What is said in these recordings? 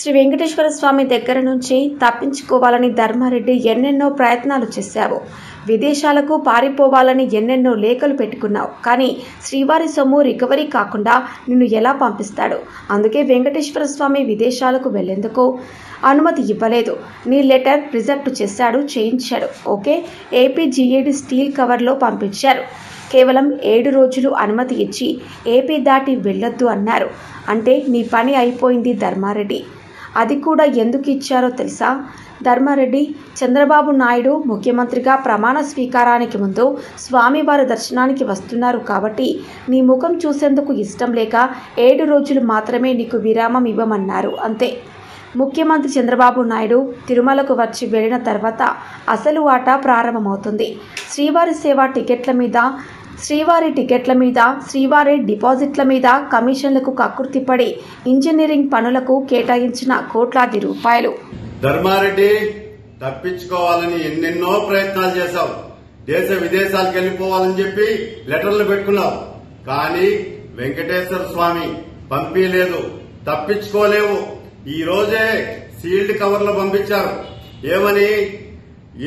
శ్రీ వెంకటేశ్వర స్వామి దగ్గర నుంచి తప్పించుకోవాలని ధర్మారెడ్డి ఎన్నెన్నో ప్రయత్నాలు చేశావు. విదేశాలకు పారిపోవాలని ఎన్నెన్నో లేఖలు పెట్టుకున్నావు. కానీ శ్రీవారి సొమ్ము రికవరీ కాకుండా నిన్ను ఎలా పంపిస్తాడు? అందుకే వెంకటేశ్వర స్వామి విదేశాలకు వెళ్లేందుకు అనుమతి ఇవ్వలేదు. నీ లెటర్ రిజెక్ట్ చేశాడు, చేయించాడు. ఓకే, ఏపీ జీఏడీ స్టీల్ కవర్లో పంపించారు. కేవలం 7 రోజులు అనుమతి ఇచ్చి ఏపీ దాటి వెళ్ళొద్దు అన్నారు. అంటే నీ పని అయిపోయింది ధర్మారెడ్డి. అది కూడా ఎందుకు ఇచ్చారో తెలుసా? ధర్మారెడ్డి, చంద్రబాబు నాయుడు ముఖ్యమంత్రిగా ప్రమాణ స్వీకారానికి ముందు స్వామివారి దర్శనానికి వస్తున్నారు కాబట్టి నీ ముఖం చూసేందుకు ఇష్టం లేక 7 రోజులు మాత్రమే నీకు విరామం ఇవ్వమన్నారు. అంతే. ముఖ్యమంత్రి చంద్రబాబు నాయుడు తిరుమలకు వచ్చి వెళ్ళిన తర్వాత అసలు ఆట ప్రారంభమవుతుంది. శ్రీవారి సేవ టికెట్ల మీద, శ్రీవారి టికెట్ల మీద, శ్రీవారి డిపాజిట్ల మీద కమిషన్లకు కక్కుర్తిపడి ఇంజనీరింగ్ పనులకు కేటాయించిన కోట్లాది రూపాయలు. ధర్మారెడ్డి, తప్పించుకోవాలని ఎన్నెన్నో ప్రయత్నాలు చేశావు. దేశ విదేశాలకు వెళ్లిపోవాలని చెప్పి లెటర్లు పెట్టుకున్నావు. కానీ వెంకటేశ్వర స్వామి పంపించలేదు. తప్పించుకోలేవు. ఈ రోజే సీల్డ్ కవర్లు పంపించారు. ఏమని?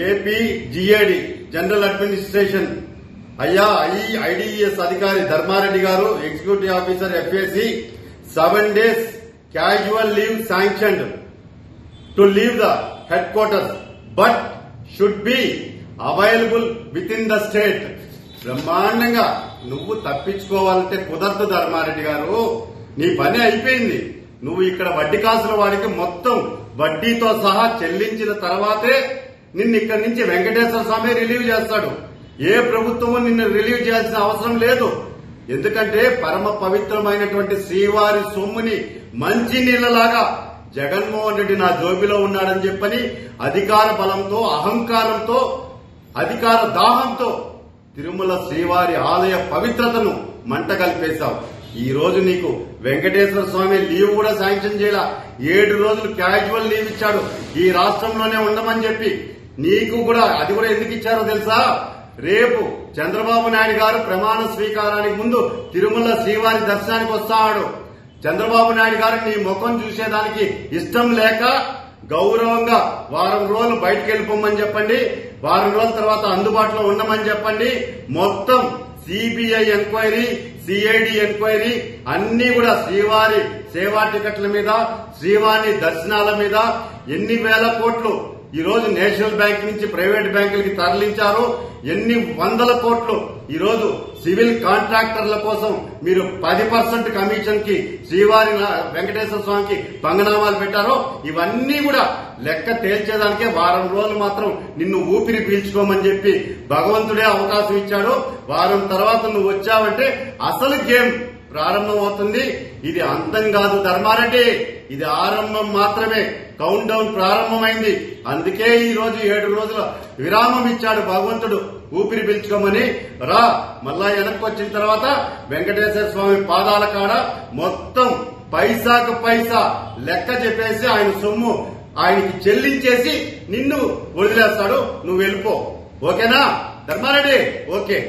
ఏపీ జీఏడీ జనరల్ అడ్మినిస్ట్రేషన్ అయ్యా ఐడిఎస్ అధికారి ధర్మారెడ్డి గారు, executive officer FAC, 7 days casual leave sanctioned to leave the head quarters but should be available with in the state. బ్రహ్మాండంగా నువ్వు తప్పించుకోవాలంటే కుదరదు ధర్మారెడ్డి గారు. నీ పని అయిపోయింది. నువ్వు ఇక్కడ వడ్డీ కాసుల వాడికి మొత్తం వడ్డీతో సహా చెల్లించిన తర్వాతే నిన్ను ఇక్కడి నుంచి వెంకటేశ్వర స్వామి రిలీవ్ చేస్తాడు. ఏ ప్రభుత్వము నిన్ను రిలీవ్ చేయాల్సిన అవసరం లేదు. ఎందుకంటే పరమ పవిత్రమైనటువంటి శ్రీవారి సొమ్ముని మంచి నీళ్లలాగా జగన్మోహన్ రెడ్డి నా జోబిలో ఉన్నాడని చెప్పని అధికార బలంతో, అహంకారంతో, అధికార దాహంతో తిరుమల శ్రీవారి ఆలయ పవిత్రతను మంట కలిపేశావు. ఈ రోజు నీకు వెంకటేశ్వర స్వామి లీవ్ కూడా శాంక్షన్ చేయాల. 7 రోజులు క్యాజువల్ లీవ్ ఇచ్చాడు. ఈ రాష్ట్రంలోనే ఉండమని చెప్పి. నీకు కూడా అది కూడా ఎందుకు ఇచ్చారో తెలుసా? రేపు చంద్రబాబు నాయుడు గారు ప్రమాణ స్వీకారానికి ముందు తిరుమల శ్రీవారి దర్శనానికి వస్తాడు. చంద్రబాబు నాయుడు గారు నీ ముఖం చూసేదానికి ఇష్టం లేక గౌరవంగా వారం రోజులు బయటకు వెళ్ళిపోమని చెప్పండి. వారం రోజుల తర్వాత అందుబాటులో ఉండమని చెప్పండి. మొత్తం సిబిఐ ఎంక్వైరీ, సిఐడి ఎంక్వైరీ అన్ని కూడా శ్రీవారి సేవా టికెట్ల మీద, శ్రీవారి దర్శనాల మీద ఎన్ని వేల కోట్లు ఈ రోజు నేషనల్ బ్యాంక్ నుంచి ప్రైవేట్ బ్యాంకులకి తరలించారు. ఎన్ని వందల కోట్లు ఈ రోజు సివిల్ కాంట్రాక్టర్ల కోసం మీరు 10% కమిషన్ కి శ్రీవారి వెంకటేశ్వర స్వామికి పంగనామాలు పెట్టారో ఇవన్నీ కూడా లెక్క తేల్చేదానికే వారం రోజులు మాత్రం నిన్ను ఊపిరి పీల్చుకోమని చెప్పి భగవంతుడే అవకాశం ఇచ్చాడు. వారం తర్వాత నువ్వు వచ్చావంటే అసలు గేమ్ ప్రారంభమవుతుంది. ఇది అంతం కాదు ధర్మారెడ్డి, ఇది ఆరంభం మాత్రమే. కౌంట్ డౌన్ ప్రారంభమైంది. అందుకే ఈ రోజు 7 రోజుల విరామం ఇచ్చాడు భగవంతుడు. ఊపిరి పీల్చుకోమని రా. మళ్ళా వెనక్కి వచ్చిన తర్వాత వెంకటేశ్వర స్వామి పాదాల కాడ మొత్తం పైసాకు పైసా లెక్క చెప్పేసి ఆయన సొమ్ము ఆయనకి చెల్లించేసి నిన్ను వదిలేస్తాడు. నువ్వు వెళ్ళిపో. ఓకేనా ధర్మారెడ్డి? ఓకే.